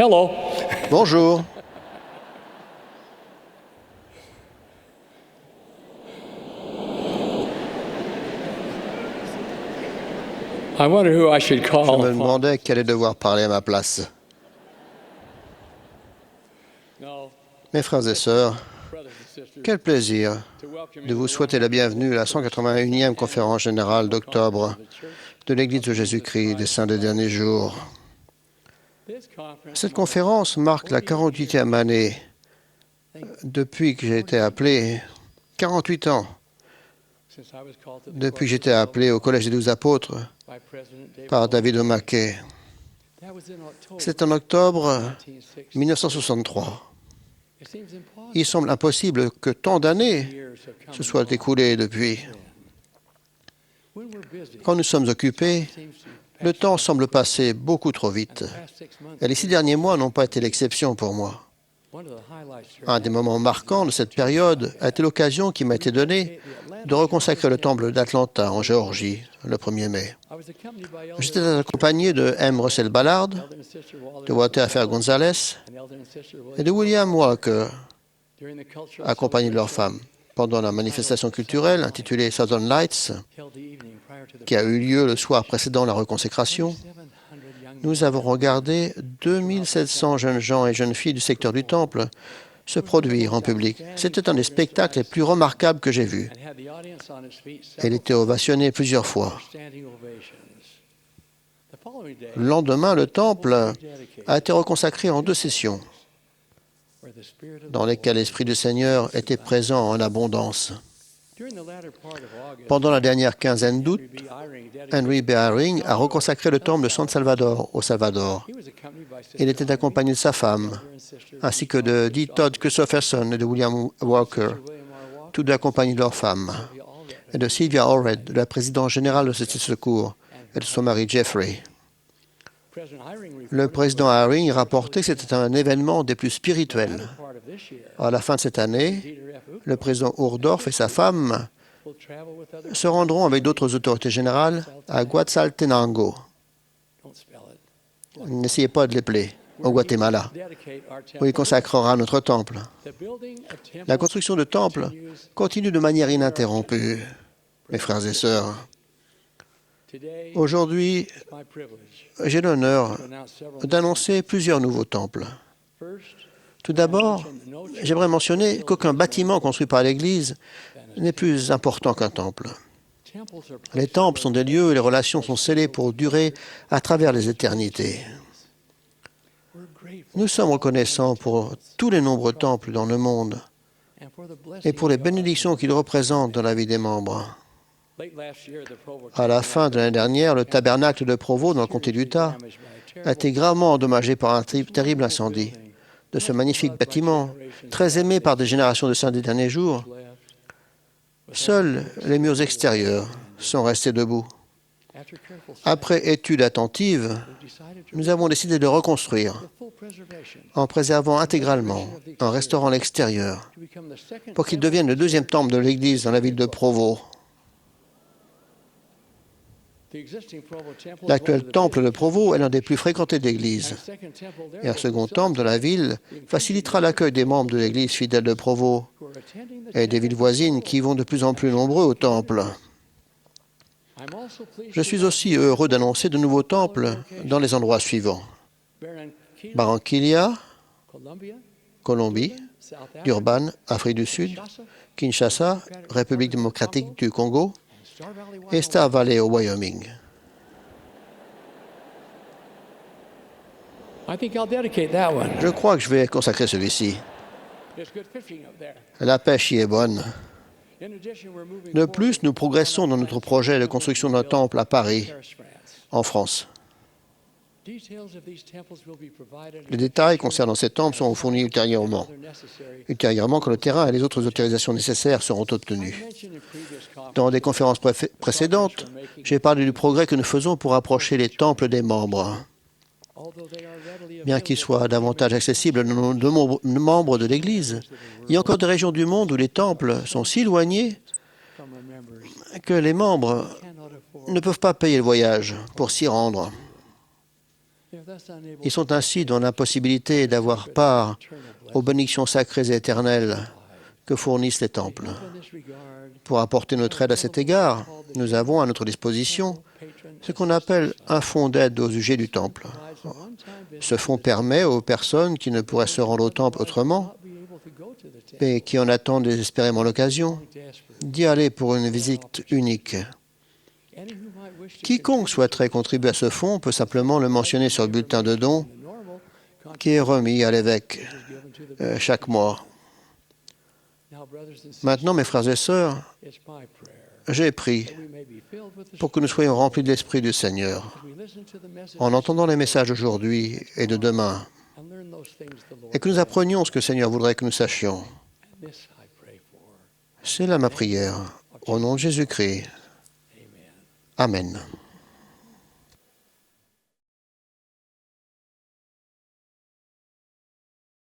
Hello. Bonjour. I wonder who I should Je call. me demandais qui allait devoir parler à ma place. No, Mes frères et sœurs, brothers and sisters, quel plaisir to welcome you de to vous the souhaiter la bienvenue à la 181e conférence générale d'octobre de l'Église de Jésus-Christ des Saints des Derniers Jours. Cette conférence marque la 48e année depuis que j'ai été appelé, 48 ans, depuis que j'étais appelé au Collège des 12 apôtres par David O'Mackey. C'est en octobre 1963. Il semble impossible que tant d'années se soient écoulées depuis. Quand nous sommes occupés, le temps semble passer beaucoup trop vite. Et les 6 derniers mois n'ont pas été l'exception pour moi. Un des moments marquants de cette période a été l'occasion qui m'a été donnée de reconsacrer le temple d'Atlanta, en Géorgie, le 1er mai. J'étais accompagné de M. Russell Ballard, de Walter F. Gonzalez et de William Walker, accompagnés de leurs femmes, pendant la manifestation culturelle intitulée Southern Lights, qui a eu lieu le soir précédant la reconsécration. Nous avons regardé 2700 jeunes gens et jeunes filles du secteur du temple se produire en public. C'était un des spectacles les plus remarquables que j'ai vus. Elle était ovationnée plusieurs fois. Le lendemain, le temple a été reconsacré en 2 sessions, dans lesquelles l'Esprit du Seigneur était présent en abondance. Pendant la dernière quinzaine d'août, Henry B. Eyring a reconsacré le temple de San Salvador au Salvador. Il était accompagné de sa femme, ainsi que de D. Todd Christopherson et de William Walker, tous deux accompagnés de leurs femmes, et de Sylvia Allred, de la présidente générale de ce secours, et de son mari Jeffrey. Le président Eyring rapportait que c'était un événement des plus spirituels. À la fin de cette année, le président Ourdorf et sa femme se rendront avec d'autres autorités générales à Quetzaltenango. N'essayez pas de l'épeler, au Guatemala, où il consacrera notre temple. La construction de temple continue de manière ininterrompue, mes frères et sœurs. Aujourd'hui, j'ai l'honneur d'annoncer plusieurs nouveaux temples. Tout d'abord, j'aimerais mentionner qu'aucun bâtiment construit par l'Église n'est plus important qu'un temple. Les temples sont des lieux où les relations sont scellées pour durer à travers les éternités. Nous sommes reconnaissants pour tous les nombreux temples dans le monde et pour les bénédictions qu'ils représentent dans la vie des membres. À la fin de l'année dernière, le tabernacle de Provo, dans le comté d'Utah, a été gravement endommagé par un terrible incendie. De ce magnifique bâtiment, très aimé par des générations de saints des derniers jours, seuls les murs extérieurs sont restés debout. Après étude attentive, nous avons décidé de reconstruire en préservant intégralement, en restaurant l'extérieur, pour qu'il devienne le 2e temple de l'Église dans la ville de Provo. L'actuel temple de Provo est l'un des plus fréquentés de l'Église. Et un second temple de la ville facilitera l'accueil des membres de l'Église fidèle de Provo et des villes voisines qui vont de plus en plus nombreux au temple. Je suis aussi heureux d'annoncer de nouveaux temples dans les endroits suivants: Barranquilla, Colombie, Durban, Afrique du Sud, Kinshasa, République démocratique du Congo, et Star Valley au Wyoming. Je crois que je vais consacrer celui-ci. La pêche y est bonne. De plus, nous progressons dans notre projet de construction d'un temple à Paris, en France. Les détails concernant ces temples seront fournis ultérieurement, quand le terrain et les autres autorisations nécessaires seront obtenus. Dans des conférences précédentes, j'ai parlé du progrès que nous faisons pour approcher les temples des membres. Bien qu'ils soient davantage accessibles à nos membres de l'Église, il y a encore des régions du monde où les temples sont si éloignés que les membres ne peuvent pas payer le voyage pour s'y rendre. Ils sont ainsi dans l'impossibilité d'avoir part aux bénédictions sacrées et éternelles que fournissent les temples. Pour apporter notre aide à cet égard, nous avons à notre disposition ce qu'on appelle un fonds d'aide au sujet du temple. Ce fonds permet aux personnes qui ne pourraient se rendre au temple autrement, mais qui en attendent désespérément l'occasion, d'y aller pour une visite unique. Quiconque souhaiterait contribuer à ce fonds peut simplement le mentionner sur le bulletin de dons qui est remis à l'évêque chaque mois. Maintenant, mes frères et sœurs, j'ai prié pour que nous soyons remplis de l'Esprit du Seigneur en entendant les messages d'aujourd'hui et de demain, et que nous apprenions ce que le Seigneur voudrait que nous sachions. C'est là ma prière, au nom de Jésus-Christ. Amen.